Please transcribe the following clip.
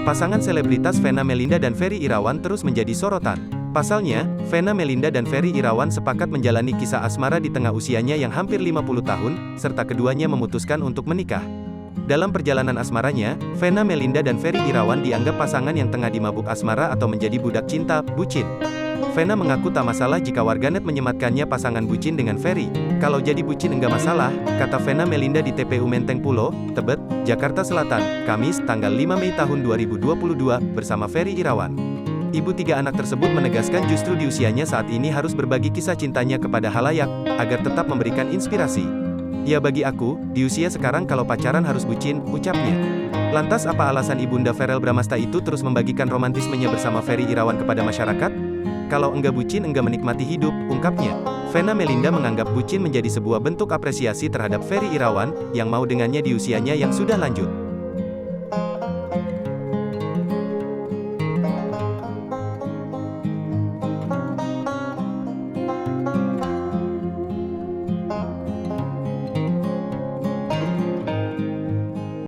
Pasangan selebritas Vena Melinda dan Ferry Irawan terus menjadi sorotan. Pasalnya, Vena Melinda dan Ferry Irawan sepakat menjalani kisah asmara di tengah usianya yang hampir 50 tahun, serta keduanya memutuskan untuk menikah. Dalam perjalanan asmaranya, Vena Melinda dan Ferry Irawan dianggap pasangan yang tengah dimabuk asmara atau menjadi budak cinta, bucin. Vena mengaku tak masalah jika warganet menyematkannya pasangan bucin dengan Ferry. Kalau jadi bucin enggak masalah, kata Vena Melinda di TPU Menteng Pulo, Tebet, Jakarta Selatan, Kamis, tanggal 5 Mei tahun 2022, bersama Ferry Irawan. Ibu tiga anak tersebut menegaskan justru di usianya saat ini harus berbagi kisah cintanya kepada halayak, agar tetap memberikan inspirasi. Ya bagi aku, di usia sekarang kalau pacaran harus bucin, ucapnya. Lantas apa alasan Ibunda Verrel Bramasta itu terus membagikan romantismenya bersama Ferry Irawan kepada masyarakat? Kalau enggak bucin enggak menikmati hidup, ungkapnya. Vena Melinda menganggap bucin menjadi sebuah bentuk apresiasi terhadap Ferry Irawan, yang mau dengannya di usianya yang sudah lanjut.